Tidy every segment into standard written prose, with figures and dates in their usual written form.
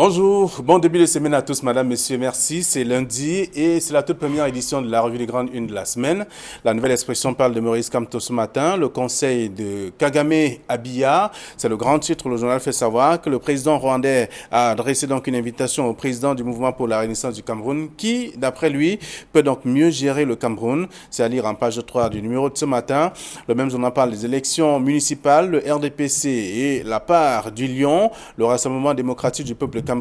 Bonjour, bon début de semaine à tous, madame, messieurs, merci. C'est lundi et c'est la toute première édition de la revue des grandes unes de la semaine. La nouvelle expression parle de Maurice Kamto ce matin. Le conseil de Kagame Abiya, c'est le grand titre. Le journal fait savoir que le président rwandais a adressé donc une invitation au président du mouvement pour la renaissance du Cameroun qui, d'après lui, peut donc mieux gérer le Cameroun. C'est à lire en page 3 du numéro de ce matin. Le même journal parle des élections municipales, le RDPC et la part du Lion, le Rassemblement démocratique du peuple camerounais.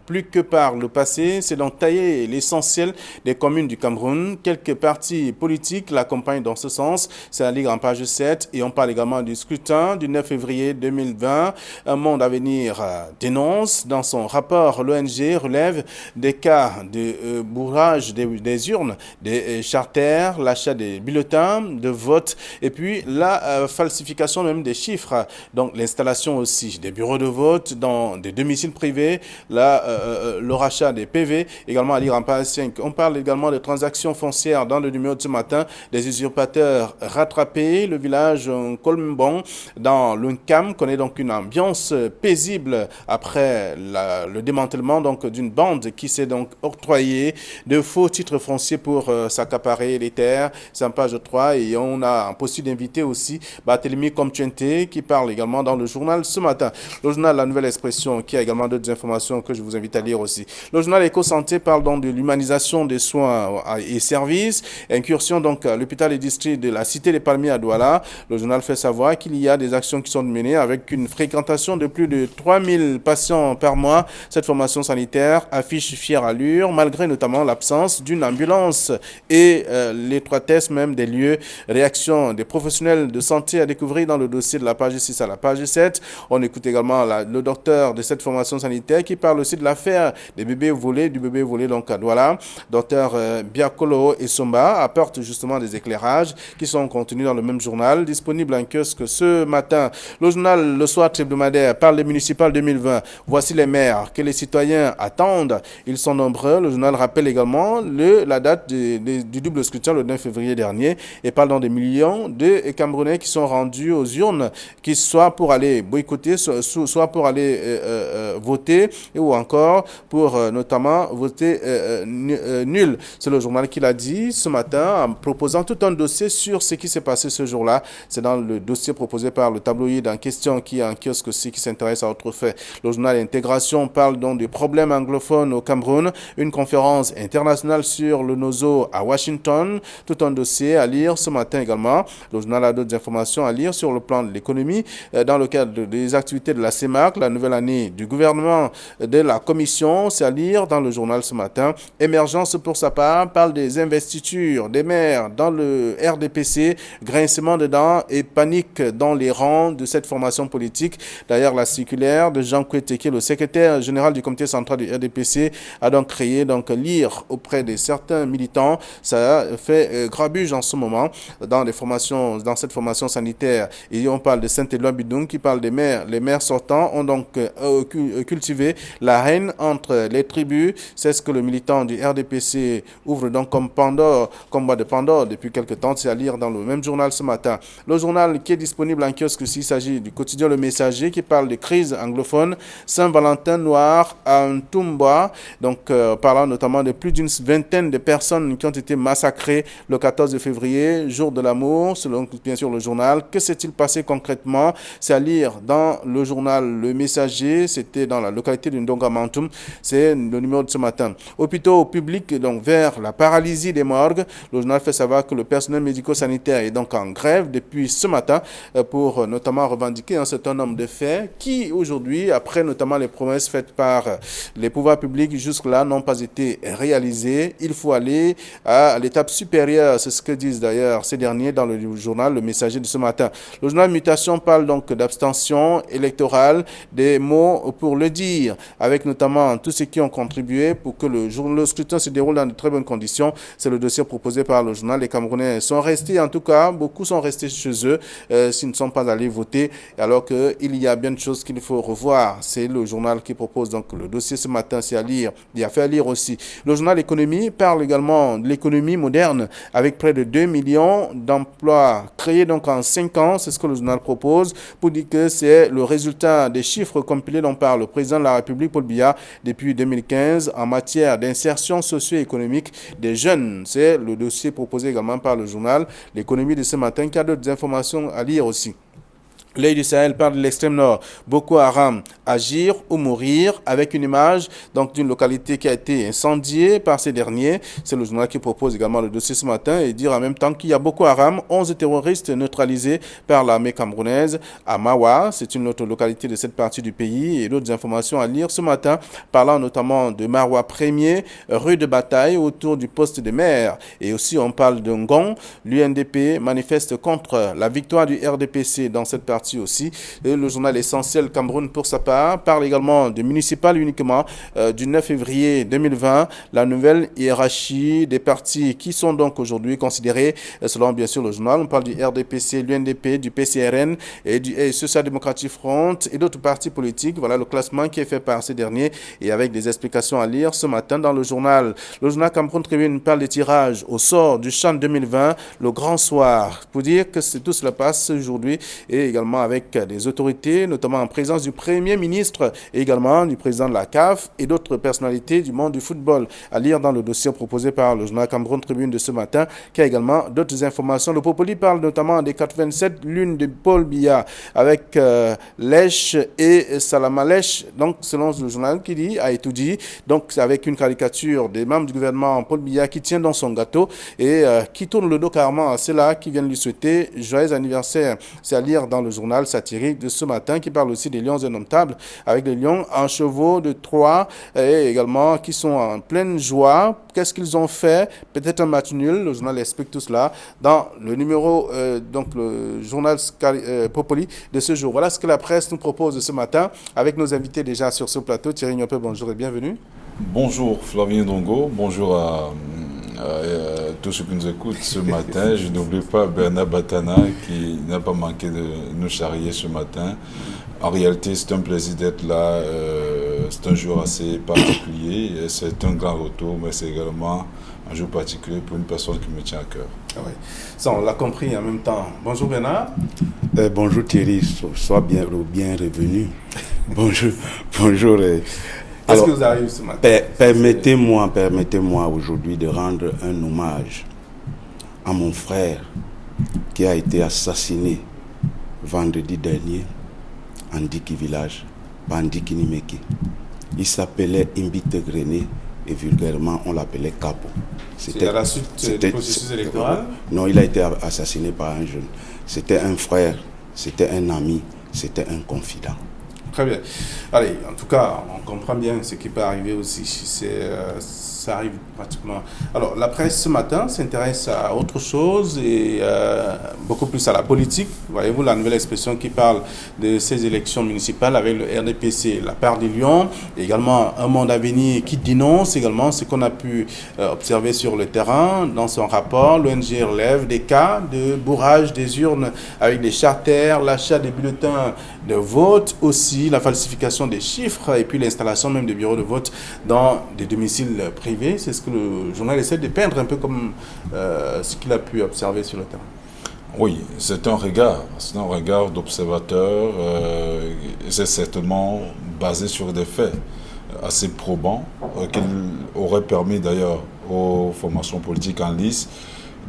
Plus que par le passé, c'est donc tailler l'essentiel des communes du Cameroun. Quelques partis politiques l'accompagnent dans ce sens. C'est à lire en page 7 et on parle également du scrutin du 9 février 2020. Un monde à venir dénonce. Dans son rapport, l'ONG relève des cas de bourrage des urnes, des charters, l'achat des bulletins de vote et puis la falsification même des chiffres. Donc l'installation aussi des bureaux de vote dans des domiciles privés, le rachat des PV, également à lire en page 5. On parle également de transactions foncières dans le numéro de ce matin, des usurpateurs rattrapés. Le village Kolmbon dans l'Unkam connaît donc une ambiance paisible après le démantèlement donc d'une bande qui s'est donc octroyé de faux titres fonciers pour s'accaparer les terres. C'est en page 3 et on a possible d'inviter aussi Barthélemy Komtuente qui parle également dans le journal ce matin. Le journal La Nouvelle Expression qui a également d'autres informations que je vous invite à lire aussi. Le journal Éco-Santé parle donc de l'humanisation des soins et services. Incursion donc à l'hôpital et district de la Cité des Palmiers à Douala. Le journal fait savoir qu'il y a des actions qui sont menées avec une fréquentation de plus de 3000 patients par mois. Cette formation sanitaire affiche fière allure malgré notamment l'absence d'une ambulance et l'étroitesse même des lieux. Réaction des professionnels de santé à découvrir dans le dossier de la page 6 à la page 7. On écoute également le docteur de cette formation sanitaire qui parle aussi de l'affaire des bébés volés, du bébé volé donc à Douala. Docteur Biakolo Essomba apporte justement des éclairages qui sont contenus dans le même journal, disponible en kiosque ce matin. Le journal Le Soir hebdomadaire parle des municipales 2020. Voici les maires que les citoyens attendent. Ils sont nombreux. Le journal rappelle également la date du double scrutin le 9 février dernier et parle dans des millions de Camerounais qui sont rendus aux urnes, qui soit pour aller boycotter, soit pour aller voter ou encore pour notamment voter nul. C'est le journal qui l'a dit ce matin en proposant tout un dossier sur ce qui s'est passé ce jour-là. C'est dans le dossier proposé par le tabloïd en question qui est en kiosque aussi qui s'intéresse à autre fait. Le journal Intégration parle donc des problèmes anglophones au Cameroun. Une conférence internationale sur le Nozo à Washington. Tout un dossier à lire ce matin également. Le journal a d'autres informations à lire sur le plan de l'économie dans le cadre des activités de la CEMAC, la nouvelle année du gouvernement de la commission. C'est à lire dans le journal ce matin. Émergence pour sa part parle des investitures des maires dans le RDPC, grincement de dents et panique dans les rangs de cette formation politique. D'ailleurs, la circulaire de Jean Koueteke, le secrétaire général du comité central du RDPC, a donc créé lire auprès de certains militants. Ça fait grabuge en ce moment dans cette formation sanitaire. Et on parle de Saint-Éloi Bidung qui parle des maires. Les maires sortants ont donc cultivé la haine entre les tribus. C'est ce que le militant du RDPC ouvre donc comme combat de Pandore depuis quelque temps. C'est à lire dans le même journal ce matin. Le journal qui est disponible en kiosque aussi, il s'agit du quotidien Le Messager qui parle de crise anglophone. Saint-Valentin noir à Ntumba, donc parlant notamment de plus d'une vingtaine de personnes qui ont été massacrées le 14 février, jour de l'amour, selon bien sûr le journal. Que s'est-il passé concrètement? C'est à lire dans le journal Le Messager. C'était dans la localité de Ndongamantoum. C'est le numéro de ce matin. Hôpitaux publics, donc vers la paralysie des morgues. Le journal fait savoir que le personnel médico-sanitaire est donc en grève depuis ce matin pour notamment revendiquer un certain nombre de faits qui aujourd'hui, après notamment les promesses faites par les pouvoirs publics jusque-là, n'ont pas été réalisées. Il faut aller à l'étape supérieure. C'est ce que disent d'ailleurs ces derniers dans le journal Le Messager de ce matin. Le journal Mutation parle donc d'abstention électorale, des mots pour le dire, avec notamment tous ceux qui ont contribué pour que le scrutin se déroule dans de très bonnes conditions. C'est le dossier proposé par le journal. Les Camerounais sont restés, en tout cas, beaucoup sont restés chez eux s'ils ne sont pas allés voter, alors qu'il y a bien de choses qu'il faut revoir. C'est le journal qui propose donc le dossier ce matin, c'est à lire. Il y a fait à lire aussi. Le journal Économie parle également de l'économie moderne avec près de 2 millions d'emplois créés donc en 5 ans. C'est ce que le journal propose pour dire que c'est le résultat des chiffres compilés donc par le président de la République, Paul Biya, depuis 2015 en matière d'insertion socio-économique des jeunes. C'est le dossier proposé également par le journal L'économie de ce matin, qui a d'autres informations à lire aussi. L'œil du Sahel parle de l'extrême nord. Boko Haram, agir ou mourir, avec une image donc d'une localité qui a été incendiée par ces derniers. C'est le journal qui propose également le dossier ce matin et dire en même temps qu'il y a Boko Haram, 11 terroristes neutralisés par l'armée camerounaise à Mawa. C'est une autre localité de cette partie du pays et d'autres informations à lire ce matin, parlant notamment de Mawa 1er, rue de bataille autour du poste de maire. Et aussi on parle de Ngon. L'UNDP manifeste contre la victoire du RDPC dans cette partie aussi. Et le journal Essentiel Cameroun, pour sa part, parle également de municipal uniquement du 9 février 2020, la nouvelle hiérarchie des partis qui sont donc aujourd'hui considérés, selon bien sûr le journal, on parle du RDPC, l'UNDP, du PCRN et du Social Democratic Front et d'autres partis politiques. Voilà le classement qui est fait par ces derniers et avec des explications à lire ce matin dans le journal. Le journal Cameroun Tribune parle des tirages au sort du CHAN 2020, le grand soir, pour dire que tout cela passe aujourd'hui et également avec des autorités, notamment en présence du Premier ministre et également du président de la CAF et d'autres personnalités du monde du football. À lire dans le dossier proposé par le journal Cameroun Tribune de ce matin, qui a également d'autres informations. Le Popoli parle notamment des 87 lunes de Paul Biya avec Lèche et Salamalèche. Donc, selon le journal qui dit, a été dit, donc avec une caricature des membres du gouvernement Paul Biya qui tient dans son gâteau et qui tourne le dos carrément à ceux-là qui viennent lui souhaiter joyeux anniversaire. C'est à lire dans le journal satirique de ce matin qui parle aussi des lions indomptables avec les lions en chevaux de Troie et également qui sont en pleine joie. Qu'est-ce qu'ils ont fait? Peut-être un match nul. Le journal explique tout cela dans le numéro, donc le journal Popoli de ce jour. Voilà ce que la presse nous propose ce matin avec nos invités déjà sur ce plateau. Thierry Nyope, bonjour et bienvenue. Bonjour Flavien Ndongo, bonjour à tous ceux qui nous écoutent ce matin. Je n'oublie pas Bernard Batana qui n'a pas manqué de nous charrier ce matin. En réalité, c'est un plaisir d'être là. C'est un jour assez particulier. C'est un grand retour, mais c'est également un jour particulier pour une personne qui me tient à cœur. Ah oui. Ça, on l'a compris en même temps. Bonjour Bernard. Bonjour Thierry, sois bien revenu. Bonjour. Bonjour. Qu'est-ce qui vous arrive ce matin? Permettez-moi aujourd'hui de rendre un hommage à mon frère qui a été assassiné vendredi dernier en Diki village, par Ndiki Nimeki. Il s'appelait Imbite Grené et vulgairement on l'appelait Capo. C'était à la suite du processus électoral? Non, il a été assassiné par un jeune. C'était un frère, c'était un ami, c'était un confident. Très bien. Allez, en tout cas, on comprend bien ce qui peut arriver aussi. Ça arrive pratiquement. Alors, la presse ce matin s'intéresse à autre chose et beaucoup plus à la politique. Voyez-vous, la nouvelle expression qui parle de ces élections municipales avec le RDPC, la part des Lions, et également un monde à venir qui dénonce également ce qu'on a pu observer sur le terrain. Dans son rapport, l'ONG relève des cas de bourrage des urnes avec des charters, l'achat des bulletins de vote, aussi la falsification des chiffres et puis l'installation même des bureaux de vote dans des domiciles privés. C'est ce que le journal essaie de peindre un peu comme ce qu'il a pu observer sur le terrain. Oui, c'est un regard d'observateur. C'est certainement basé sur des faits assez probants qui auraient permis d'ailleurs aux formations politiques en lice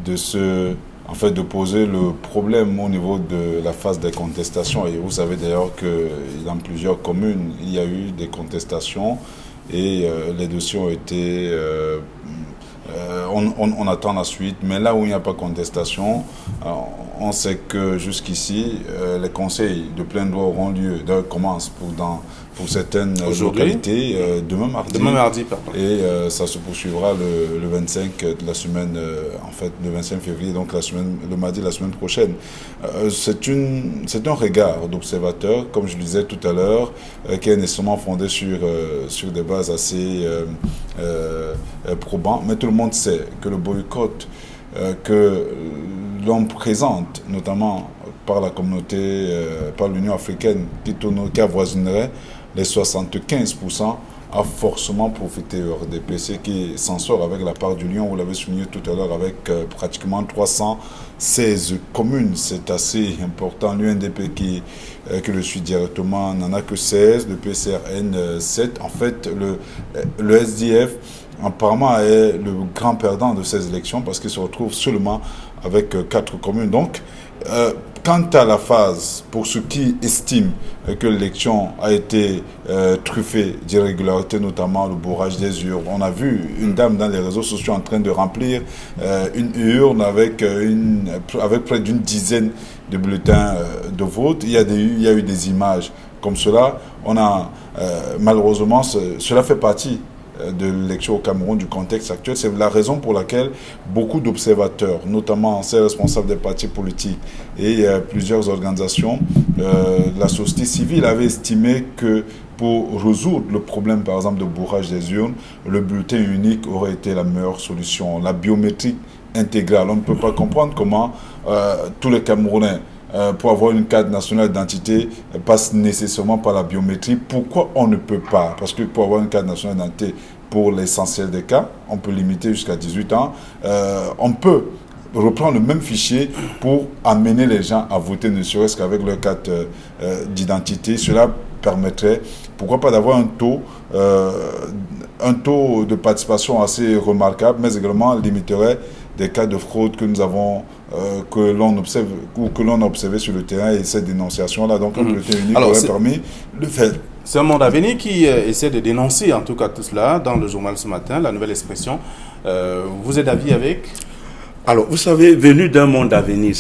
de poser le problème au niveau de la phase des contestations. Et vous savez d'ailleurs que dans plusieurs communes, il y a eu des contestations et les dossiers ont été... on attend la suite, mais là où il n'y a pas de contestation, on sait que jusqu'ici, les conseils de plein droit auront lieu. D'ailleurs, commencent pour certaines localités demain mardi. Pardon. Et ça se poursuivra le 25 de la semaine, le 25 février, donc le mardi de la semaine prochaine. C'est un regard d'observateur, comme je le disais tout à l'heure, qui est nécessairement fondé sur des bases assez probantes. Mais tout le monde sait que le boycott que l'on présente, notamment par la communauté, par l'Union africaine, qui avoisinerait les 75%, a forcément profité au RDPC qui s'en sort avec la part du lion, vous l'avez souligné tout à l'heure, avec pratiquement 316 communes. C'est assez important. L'UNDP qui le suit directement n'en a que 16, le PCRN 7. En fait, le SDF apparemment est le grand perdant de ces élections parce qu'il se retrouve seulement avec 4 communes. Donc, quant à la phase, pour ceux qui estiment que l'élection a été truffée d'irrégularités, notamment le bourrage des urnes, on a vu une dame dans les réseaux sociaux en train de remplir une urne avec près d'une dizaine de bulletins de vote. Il y a eu des images comme cela. Malheureusement, cela fait partie de l'élection au Cameroun, du contexte actuel. C'est la raison pour laquelle beaucoup d'observateurs, notamment ces responsables des partis politiques et plusieurs organisations, la société civile avait estimé que pour résoudre le problème, par exemple, de bourrage des urnes, le bulletin unique aurait été la meilleure solution. La biométrie intégrale. On ne peut pas comprendre comment tous les Camerounais, pour avoir une carte nationale d'identité, passe nécessairement par la biométrie. Pourquoi on ne peut pas? Parce que pour avoir une carte nationale d'identité, pour l'essentiel des cas, on peut limiter jusqu'à 18 ans. On peut reprendre le même fichier pour amener les gens à voter, ne serait-ce qu'avec leur carte d'identité. Cela permettrait, pourquoi pas, d'avoir un taux de participation assez remarquable, mais également limiterait des cas de fraude que nous avons, que l'on observe ou que l'on a observé sur le terrain, et cette dénonciation-là, donc un bulletin unique aurait permis de faire. C'est un monde à venir qui essaie de dénoncer en tout cas tout cela dans le journal ce matin, la Nouvelle Expression. Vous êtes d'avis avec? Alors, vous savez, venu d'un monde à venir,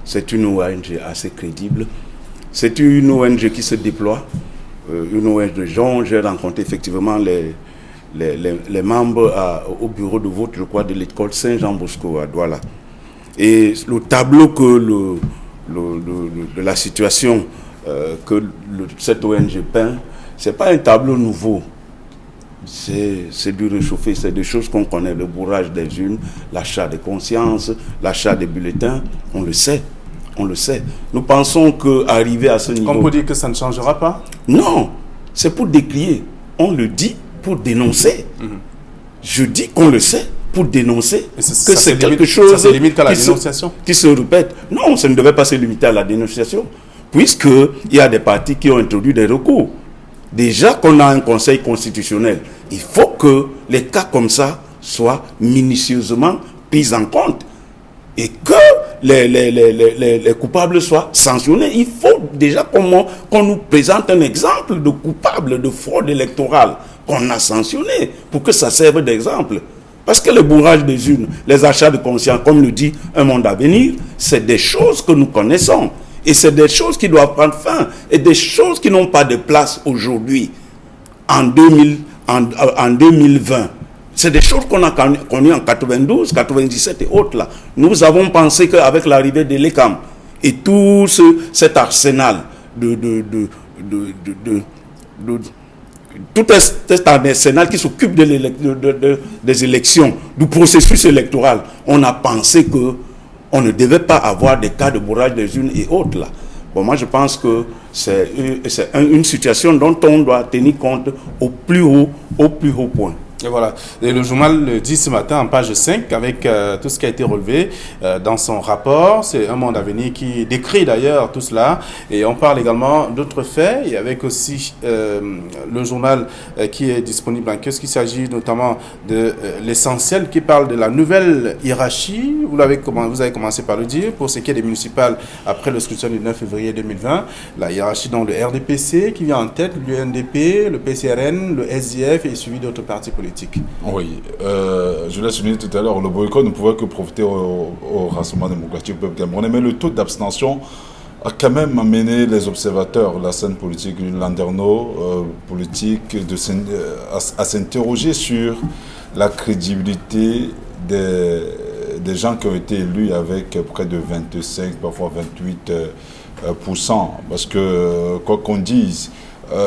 c'est une ONG assez crédible. C'est une ONG qui se déploie, une ONG de gens. J'ai rencontré effectivement les membres au bureau de vote, je crois, de l'école Saint-Jean-Bosco à Douala. Et le tableau de la situation que cette ONG peint, ce n'est pas un tableau nouveau. C'est du réchauffé, c'est des choses qu'on connaît, le bourrage des urnes, l'achat des consciences, l'achat des bulletins, on le sait. On le sait. Nous pensons qu'arriver à ce niveau... On peut dire que ça ne changera pas? Non, c'est pour décrier. On le dit pour dénoncer. Je dis qu'on le sait pour dénoncer que c'est quelque chose ça se limite qu'à la dénonciation qui se répète. Non, ça ne devait pas se limiter à la dénonciation, puisqu'il y a des partis qui ont introduit des recours. Déjà qu'on a un conseil constitutionnel, il faut que les cas comme ça soient minutieusement pris en compte et que les coupables soient sanctionnés. Il faut déjà qu'on nous présente un exemple de coupable de fraude électorale qu'on a sanctionné pour que ça serve d'exemple. Parce que le bourrage des urnes, les achats de conscience, comme le dit Un Monde à Venir, c'est des choses que nous connaissons. Et c'est des choses qui doivent prendre fin. Et des choses qui n'ont pas de place aujourd'hui, en 2020. C'est des choses qu'on a connues en 92, 97 et autres là. Nous avons pensé qu'avec l'arrivée de l'ECAM et tout cet arsenal tout cet arsenal qui s'occupe des élections, du processus électoral, on a pensé qu'on ne devait pas avoir des cas de bourrage des urnes et autres là. Bon, moi je pense que c'est une situation dont on doit tenir compte au plus haut point. Et voilà. Et le journal le dit ce matin en page 5 avec tout ce qui a été relevé dans son rapport. C'est Un Monde à Venir qui décrit d'ailleurs tout cela. Et on parle également d'autres faits. Et avec aussi le journal qui est disponible en kiosque. Il s'agit notamment de l'essentiel qui parle de la nouvelle hiérarchie. Vous avez commencé par le dire. Pour ce qui est des municipales après le scrutin du 9 février 2020. La hiérarchie dans le RDPC qui vient en tête, l'UNDP, le PCRN, le SDF et suivi d'autres partis politiques. Oui, je l'ai souligné tout à l'heure, le boycott ne pouvait que profiter au Rassemblement démocratique du peuple camerounais, mais le taux d'abstention a quand même amené les observateurs, la scène politique, Landerneau, politique, à s'interroger sur la crédibilité des gens qui ont été élus avec près de 25, parfois 28%. Parce que, quoi qu'on dise,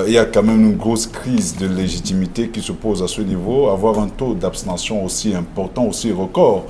il y a quand même une grosse crise de légitimité qui se pose à ce niveau. Avoir un taux d'abstention aussi important, aussi record,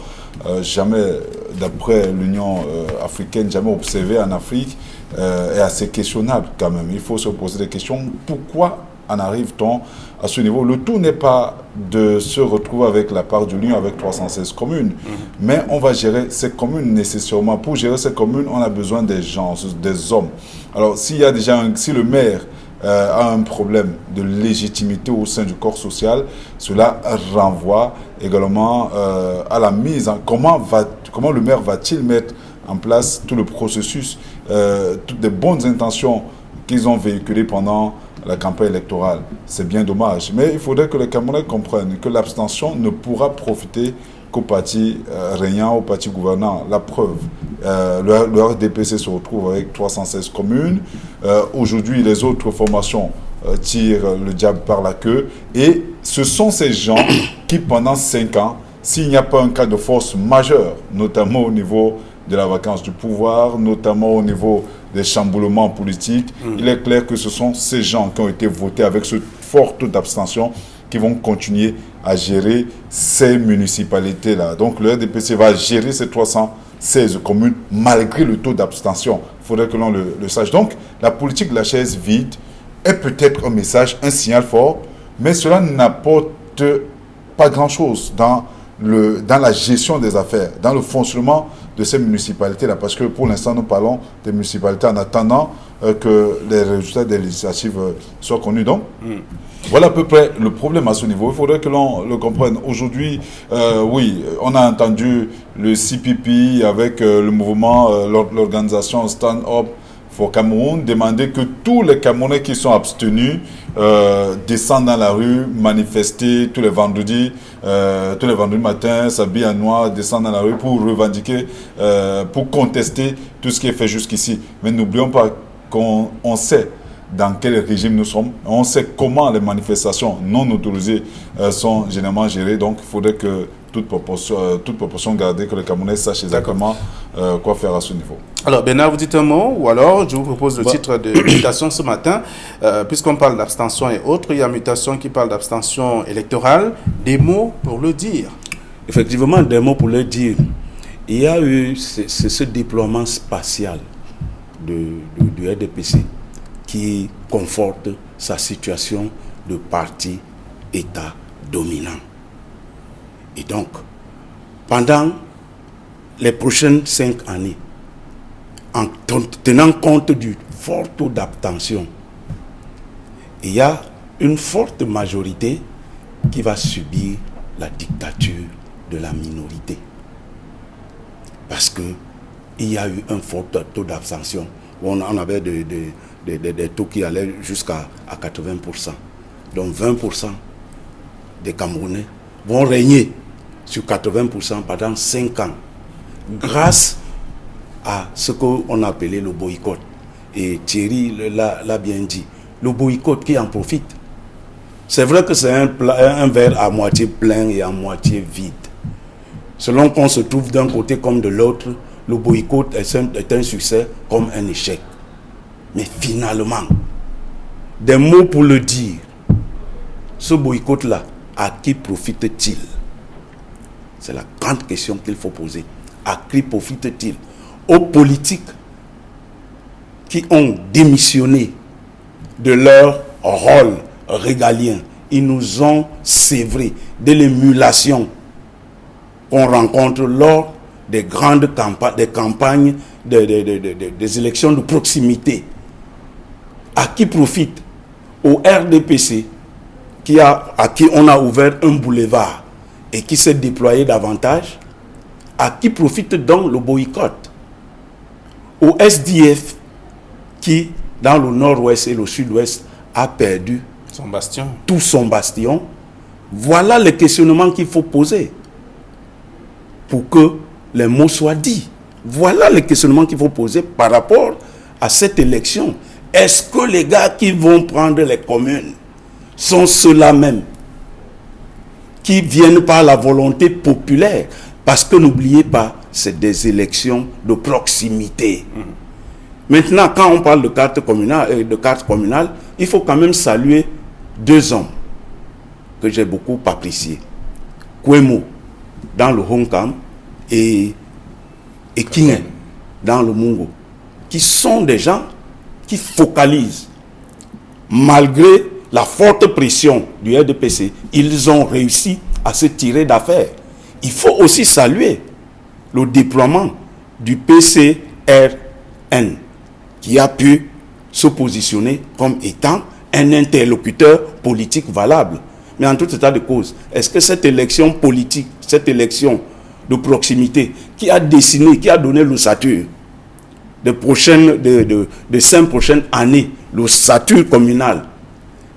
jamais, d'après l'Union africaine, jamais observé en Afrique, est assez questionnable quand même. Il faut se poser des questions. Pourquoi en arrive-t-on à ce niveau? Le tout n'est pas de se retrouver avec la part de l'Union avec 316 communes, mais on va gérer ces communes nécessairement. Pour gérer ces communes, on a besoin des gens, des hommes. Alors, s'il y a déjà si le maire a un problème de légitimité au sein du corps social, cela renvoie également à la mise en... Comment le maire va-t-il mettre en place tout le processus, toutes les bonnes intentions qu'ils ont véhiculées pendant la campagne électorale? C'est bien dommage. Mais il faudrait que les Camerounais comprennent que l'abstention ne pourra profiter qu'au parti régnant, au parti gouvernant. La preuve, le RDPC se retrouve avec 316 communes. Aujourd'hui, les autres formations tirent le diable par la queue. Et ce sont ces gens qui, pendant 5 ans, s'il n'y a pas un cas de force majeure, notamment au niveau de la vacance du pouvoir, notamment au niveau des chamboulements politiques, il est clair que ce sont ces gens qui ont été votés avec ce fort taux d'abstention qui vont continuer à gérer ces municipalités-là. Donc le RDPC va gérer ces 316 communes malgré le taux d'abstention. Il faudrait que l'on le sache. Donc la politique de la chaise vide est peut-être un message, un signal fort, mais cela n'apporte pas grand-chose dans la gestion des affaires, dans le fonctionnement de ces municipalités-là, parce que pour l'instant, nous parlons des municipalités en attendant que les résultats des législatives soient connus. Donc, voilà à peu près le problème à ce niveau. Il faudrait que l'on le comprenne. Aujourd'hui, oui, on a entendu le CPP avec le mouvement, l'organisation Stand Up for Cameroun demander que tous les Camerounais qui sont abstenus descendent dans la rue, manifester tous les vendredis matin, s'habiller en noir, descendre dans la rue pour revendiquer, pour contester tout ce qui est fait jusqu'ici. Mais n'oublions pas qu'on sait dans quel régime nous sommes, on sait comment les manifestations non autorisées sont généralement gérées. Donc il faudrait que toute proportion gardée, que les Camerounais sachent exactement quoi faire à ce niveau. Alors Bernard, vous dites un mot, ou alors je vous propose le titre de mutation ce matin, puisqu'on parle d'abstention et autres, il y a mutation qui parle d'abstention électorale, des mots pour le dire. Effectivement, des mots pour le dire. Il y a eu ce déploiement spatial du RDPC qui conforte sa situation de parti État dominant. Et donc, pendant les prochaines 5 années, en tenant compte du fort taux d'abstention, il y a une forte majorité qui va subir la dictature de la minorité. Parce qu'il y a eu un fort taux d'abstention. On avait des taux qui allaient jusqu'à 80%. Donc 20% des Camerounais vont régner sur 80% pendant 5 ans, grâce à ce qu'on appelait le boycott. Et Thierry l'a bien dit, le boycott qui en profite. C'est vrai que c'est un verre à moitié plein et à moitié vide. Selon qu'on se trouve d'un côté comme de l'autre, le boycott est un succès comme un échec. Mais finalement, des mots pour le dire, ce boycott-là, à qui profite-t-il? C'est la grande question qu'il faut poser. À qui profite-t-il? Aux politiques qui ont démissionné de leur rôle régalien. Ils nous ont sévré de l'émulation qu'on rencontre lors des grandes campagnes, des élections de proximité. À qui profite? Au RDPC, à qui on a ouvert un boulevard et qui s'est déployé davantage. À qui profite donc le boycott? Au SDF, qui dans le nord-ouest et le sud-ouest a perdu tout son bastion. Voilà les questionnements qu'il faut poser pour que les mots soient dits. Voilà les questionnements qu'il faut poser par rapport à cette élection. Est-ce que les gars qui vont prendre les communes sont ceux-là même qui viennent par la volonté populaire? Parce que n'oubliez pas, c'est des élections de proximité. Maintenant, quand on parle de carte communale, il faut quand même saluer 2 hommes que j'ai beaucoup appréciés. Kwemo dans le Honkam et Kingen dans le Mungo, qui sont des gens qui focalisent, malgré la forte pression du RDPC, ils ont réussi à se tirer d'affaire. Il faut aussi saluer le déploiement du PCRN, qui a pu se positionner comme étant un interlocuteur politique valable. Mais en tout état de cause, est-ce que cette élection politique, cette élection de proximité, qui a dessiné, qui a donné l'ossature de 5 prochaines années, l'ossature communale,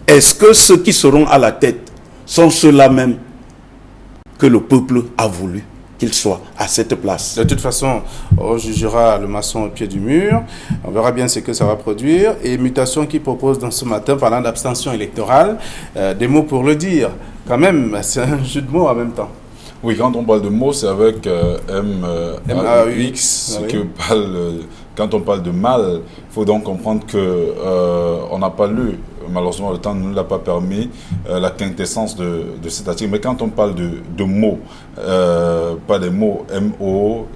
est-ce que ceux qui seront à la tête sont ceux-là même que le peuple a voulu qu'il soit à cette place? De toute façon, on jugera le maçon au pied du mur. On verra bien ce que ça va produire. Et Mutation qui propose dans ce matin, parlant d'abstention électorale, des mots pour le dire. Quand même, c'est un jeu de mots en même temps. Oui, quand on parle de mots, c'est avec M-A-U-X. Quand on parle de mal, il faut donc comprendre qu'on n'a pas lu, malheureusement le temps ne nous l'a pas permis, la quintessence de cet article. Mais quand on parle de mots, pas des mots M-O-T-S,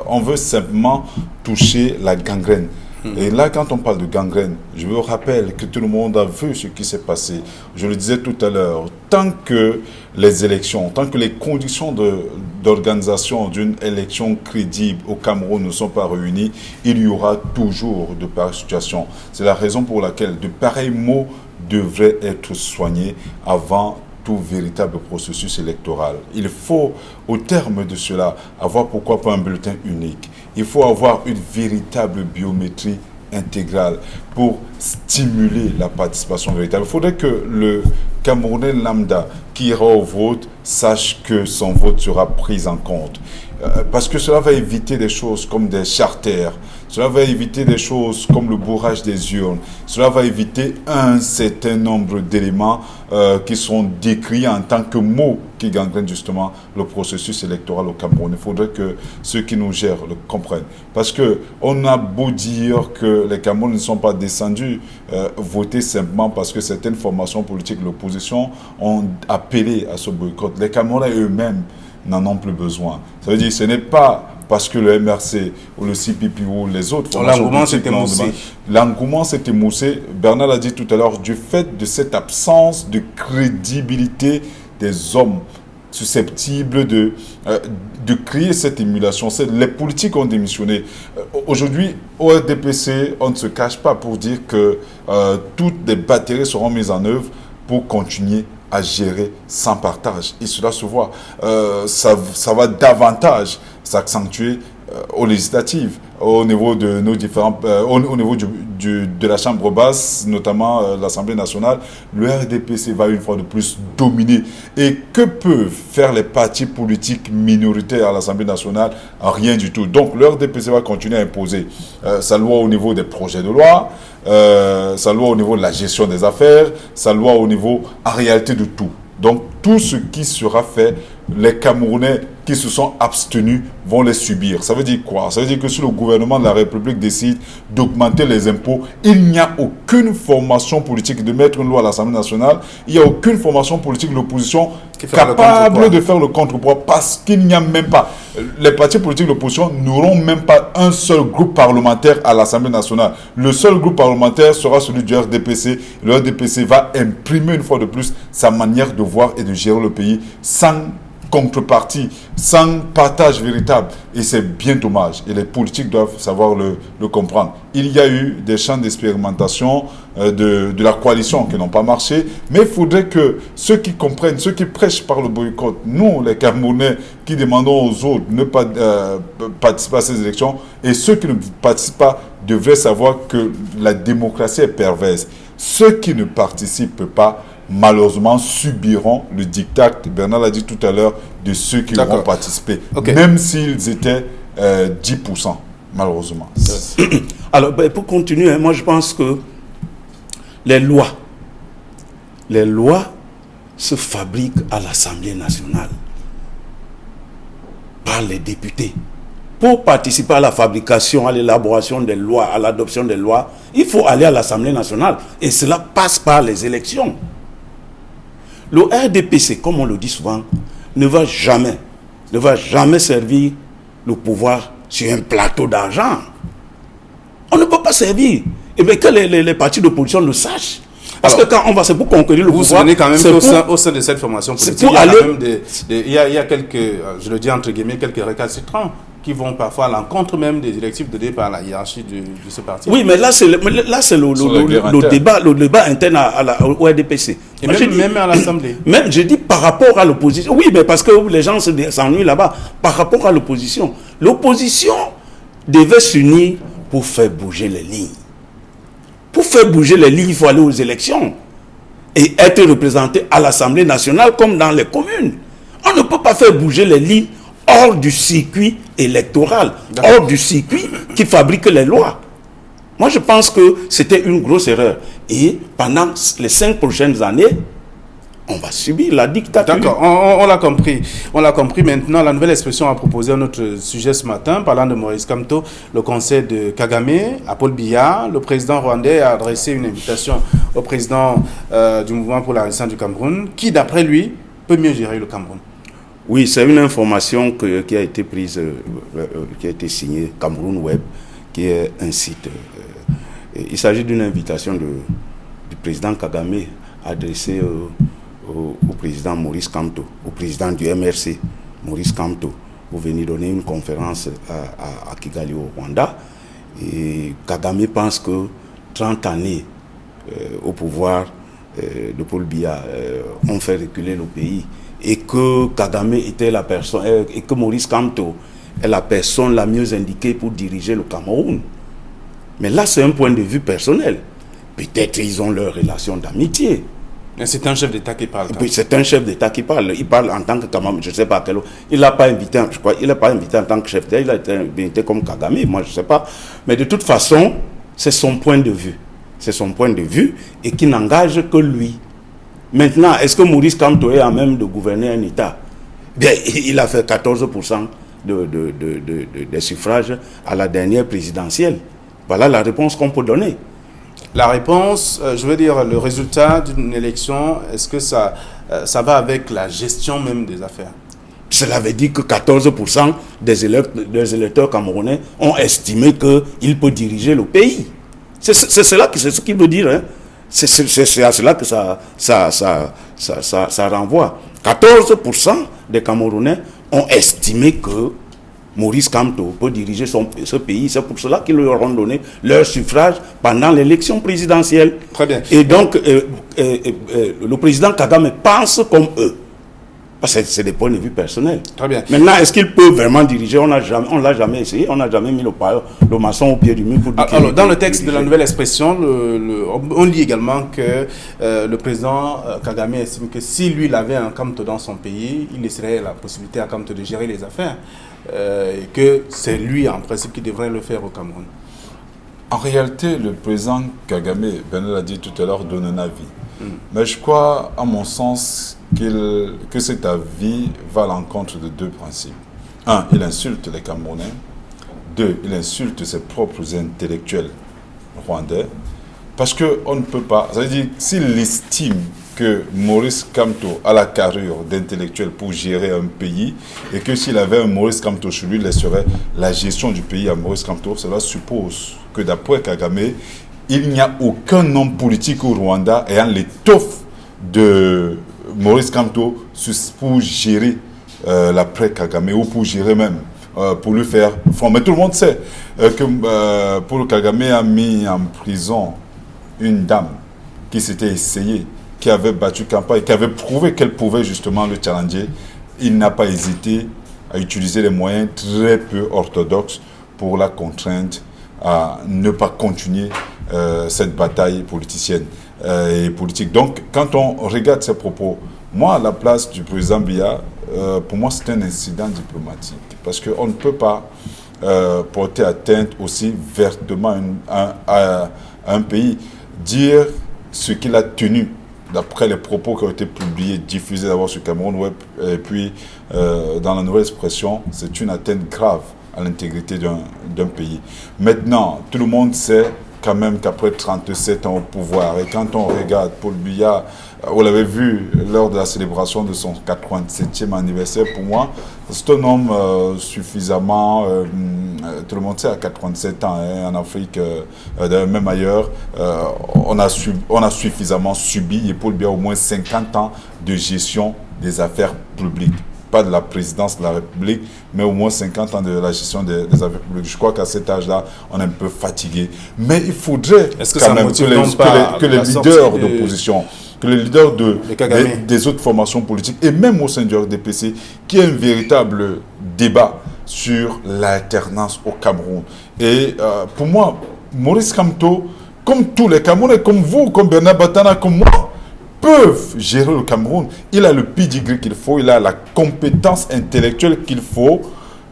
on veut simplement toucher la gangrène. Et là, quand on parle de gangrène, je vous rappelle que tout le monde a vu ce qui s'est passé. Je le disais tout à l'heure, tant que les élections, tant que les conditions d'organisation d'une élection crédible au Cameroun ne sont pas réunies, il y aura toujours de pareilles situations. C'est la raison pour laquelle de pareils mots devraient être soignés avant tout véritable processus électoral. Il faut, au terme de cela, avoir pourquoi pas un bulletin unique. Il faut avoir une véritable biométrie intégrale pour stimuler la participation véritable. Il faudrait que le Camerounais lambda qui ira au vote sache que son vote sera pris en compte. Parce que cela va éviter des choses comme des charters, cela va éviter des choses comme le bourrage des urnes, cela va éviter un certain nombre d'éléments qui sont décrits en tant que mots qui gangrènent justement le processus électoral au Cameroun. Il faudrait que ceux qui nous gèrent le comprennent. Parce qu'on a beau dire que les Camerounais ne sont pas descendus voter simplement parce que certaines formations politiques de l'opposition ont appelé à ce boycott. Les Camerounais eux-mêmes n'en ont plus besoin. Ça veut dire que ce n'est pas parce que le MRC ou le CPP ou les autres formations politiques... L'engouement s'est émoussé. Bernard l'a dit tout à l'heure, du fait de cette absence de crédibilité des hommes susceptibles de créer cette émulation. Les politiques ont démissionné. Aujourd'hui, au RDPC, on ne se cache pas pour dire que toutes les batteries seront mises en œuvre pour continuer à gérer sans partage. Et cela se voit. Ça va davantage s'accentuer aux législatives, au niveau de nos différents, au niveau de la Chambre basse, notamment l'Assemblée nationale. Le RDPC va une fois de plus dominer. Et que peuvent faire les partis politiques minoritaires à l'Assemblée nationale? Rien du tout. Donc le RDPC va continuer à imposer sa loi au niveau des projets de loi, sa loi au niveau de la gestion des affaires, sa loi au niveau en réalité de tout. Donc tout ce qui sera fait, les Camerounais qui se sont abstenus vont les subir. Ça veut dire quoi? Ça veut dire que si le gouvernement de la République décide d'augmenter les impôts, il n'y a aucune formation politique de mettre une loi à l'Assemblée nationale, il n'y a aucune formation politique de l'opposition capable de faire le contrepoids parce qu'il n'y a même pas. Les partis politiques de l'opposition n'auront même pas un seul groupe parlementaire à l'Assemblée nationale. Le seul groupe parlementaire sera celui du RDPC. Le RDPC va imprimer une fois de plus sa manière de voir et de gérer le pays sans contrepartie, sans partage véritable. Et c'est bien dommage. Et les politiques doivent savoir le comprendre. Il y a eu des champs d'expérimentation de la coalition qui n'ont pas marché. Mais il faudrait que ceux qui comprennent, ceux qui prêchent par le boycott, nous, les Camerounais, qui demandons aux autres de ne pas participer à ces élections, et ceux qui ne participent pas devraient savoir que la démocratie est perverse. Ceux qui ne participent pas, malheureusement, subiront le diktat, Bernard l'a dit tout à l'heure, de ceux qui auront participé, même s'ils étaient 10%, malheureusement. Alors, pour continuer, moi je pense que les lois se fabriquent à l'Assemblée nationale par les députés. Pour participer à la fabrication, à l'élaboration des lois, à l'adoption des lois, il faut aller à l'Assemblée nationale. Et cela passe par les élections. Le RDPC, comme on le dit souvent, ne va jamais servir le pouvoir sur un plateau d'argent. On ne peut pas servir. Et bien que les partis d'opposition le sachent. Parce que quand on va, c'est pour conquérir le pouvoir. Vous vous souvenez quand même qu'au sein de cette formation politique, il y a quelques, je le dis entre guillemets, quelques récalcitrants qui vont parfois à l'encontre même des directives données par la hiérarchie de ce parti. Oui, mais là, c'est le débat interne au RDPC. Et même à l'Assemblée. Même, je dis par rapport à l'opposition. Oui, mais parce que les gens s'ennuient là-bas. Par rapport à l'opposition. L'opposition devait s'unir pour faire bouger les lignes. Pour faire bouger les lignes, il faut aller aux élections et être représenté à l'Assemblée nationale comme dans les communes. On ne peut pas faire bouger les lignes hors du circuit électoral, hors du circuit qui fabrique les lois. Moi, je pense que c'était une grosse erreur. Et pendant les 5 prochaines années, on va subir la dictature. D'accord, on l'a compris. On l'a compris. Maintenant, la Nouvelle Expression a proposé un autre sujet ce matin, parlant de Maurice Kamto, le conseil de Kagame, à Paul Biya. Le président rwandais a adressé une invitation au président du mouvement pour la Renaissance du Cameroun, qui, d'après lui, peut mieux gérer le Cameroun. Oui, c'est une information qui a été prise, qui a été signée Cameroun Web, qui est un site. Il s'agit d'une invitation du président Kagame adressée au président Maurice Kamto, au président du MRC, Maurice Kamto, pour venir donner une conférence à Kigali, au Rwanda. Et Kagame pense que 30 années au pouvoir de Paul Biya ont fait reculer le pays. Et que Kagame était la personne, et que Maurice Kamto est la personne la mieux indiquée pour diriger le Cameroun. Mais là, c'est un point de vue personnel. Peut-être ils ont leur relation d'amitié. Mais c'est un chef d'État qui parle. C'est un chef d'État qui parle. Il parle en tant que Kagame, je ne sais pas quel autre. Il n'a pas invité, je crois, il n'a pas invité en tant que chef d'État, il a été invité comme Kagame, moi je ne sais pas. Mais de toute façon, c'est son point de vue. C'est son point de vue et qui n'engage que lui. Maintenant, est-ce que Maurice Kamto est à même de gouverner un État? Bien, il a fait 14% des suffrages à la dernière présidentielle. Voilà la réponse qu'on peut donner. La réponse, je veux dire, le résultat d'une élection, est-ce que ça va avec la gestion même des affaires? Cela veut dire que 14% des électeurs camerounais ont estimé qu'il peut diriger le pays. C'est ce qu'il veut dire, hein. C'est à cela que ça renvoie. 14% des Camerounais ont estimé que Maurice Kamto peut diriger ce pays. C'est pour cela qu'ils leur ont donné leur suffrage pendant l'élection présidentielle. Très bien. Et donc, le président Kagame pense comme eux. Parce que c'est des points de vue personnels. Très bien. Maintenant, est-ce qu'il peut vraiment diriger? On ne l'a jamais essayé. On n'a jamais mis le maçon au pied du mur pour dire. Alors, dans le texte de la Nouvelle Expression, on lit également que le président Kagame estime que si lui il avait un Kamto dans son pays, il laisserait la possibilité à Kamto de gérer les affaires. Et que c'est lui, en principe, qui devrait le faire au Cameroun. En réalité, le président Kagame, Ben l'a dit tout à l'heure, donne un avis. Mais je crois, à mon sens, que cet avis va à l'encontre de 2 principes. 1, il insulte les Camerounais. 2, il insulte ses propres intellectuels rwandais. Parce qu'on ne peut pas... Ça veut dire, s'il estime que Maurice Kamto a la carrure d'intellectuel pour gérer un pays et que s'il avait un Maurice Kamto chez lui, il laisserait la gestion du pays à Maurice Kamto, cela suppose que d'après Kagame, il n'y a aucun homme politique au Rwanda ayant l'étoffe de Maurice Kamto pour gérer l'après-Kagame ou pour gérer même, pour lui faire front. Mais tout le monde sait que Paul Kagame a mis en prison une dame qui s'était essayée, qui avait battu campagne, qui avait prouvé qu'elle pouvait justement le challenger. Il n'a pas hésité à utiliser les moyens très peu orthodoxes pour la contraindre à ne pas continuer cette bataille politicienne et politique. Donc, quand on regarde ces propos, moi, à la place du président Biya, pour moi, c'est un incident diplomatique. Parce qu'on ne peut pas porter atteinte aussi vertement à un pays. Dire ce qu'il a tenu, d'après les propos qui ont été publiés, diffusés d'abord sur Cameroun Web, et puis dans la Nouvelle Expression, c'est une atteinte grave à l'intégrité d'un pays. Maintenant, tout le monde sait quand même qu'après 37 ans au pouvoir, et quand on regarde Paul Biya, vous l'avez vu lors de la célébration de son 87e anniversaire, pour moi, c'est un homme suffisamment tout le monde sait, à 87 ans, hein, en Afrique, même ailleurs, on a suffisamment subi, et Paul Biya, au moins 50 ans de gestion des affaires publiques. Pas de la présidence de la République, mais au moins 50 ans de la gestion des affaires publiques. Je crois qu'à cet âge-là, on est un peu fatigué. Mais il faudrait quand même que les leaders d'opposition, que les leaders des autres formations politiques, et même au sein du RDPC, qu'il y ait un véritable débat sur l'alternance au Cameroun. Et pour moi, Maurice Kamto, comme tous les Camerounais, comme vous, comme Bernard Batana, comme moi, peuvent gérer le Cameroun. Il a le pedigree qu'il faut, il a la compétence intellectuelle qu'il faut.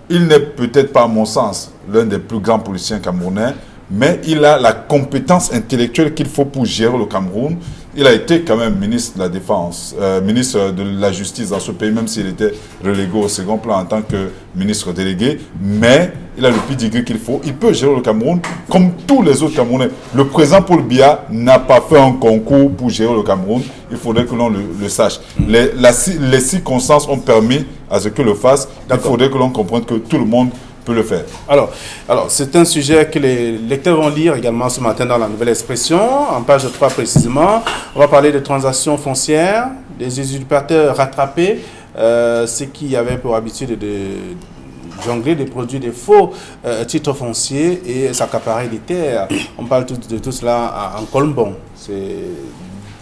Il n'est peut-être pas, à mon sens, l'un des plus grands politiciens camerounais, mais il a la compétence intellectuelle qu'il faut pour gérer le Cameroun. Il a été quand même ministre de la Défense, ministre de la Justice dans ce pays, même s'il était relégué au second plan en tant que ministre délégué. Mais il a le pedigree qu'il faut. Il peut gérer le Cameroun comme tous les autres Camerounais. Le président Paul Biya n'a pas fait un concours pour gérer le Cameroun. Il faudrait que l'on le sache. Les circonstances ont permis à ce que le fasse. Il faudrait que l'on comprenne que tout le monde peut le faire. Alors c'est un sujet que les lecteurs vont lire également ce matin dans la Nouvelle Expression, en page 3 précisément. On va parler de transactions foncières, des usurpateurs rattrapés, ceux qui avaient pour habitude de jongler des produits de faux titres fonciers et s'accaparer des terres. On parle de tout cela en Colombon. C'est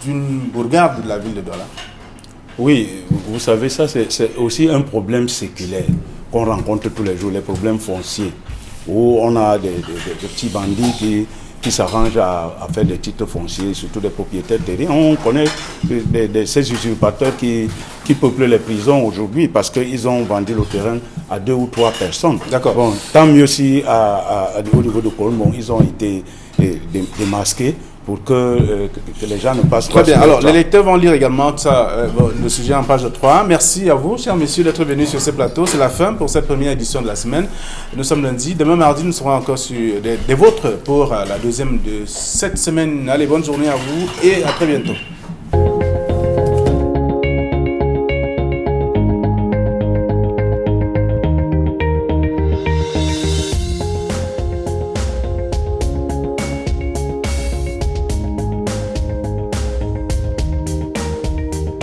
d'une bourgade de la ville de Douala. Oui, vous savez, ça c'est aussi un problème séculaire qu'on rencontre tous les jours, les problèmes fonciers, où on a des petits bandits qui s'arrangent à faire des titres fonciers, surtout des propriétaires terriens. On connaît ces usurpateurs qui peuplent les prisons aujourd'hui parce qu'ils ont vendu le terrain à 2 ou 3 personnes. D'accord. Bon, tant mieux si au niveau de Colombo, ils ont été démasqués pour que les gens ne passent pas. Très bien. Alors, les lecteurs vont lire également ça, le sujet en page 3. Merci à vous, chers messieurs, d'être venus sur ce plateau. C'est la fin pour cette première édition de la semaine. Nous sommes lundi. Demain, mardi, nous serons encore sur des vôtres pour la deuxième de cette semaine. Allez, bonne journée à vous et à très bientôt.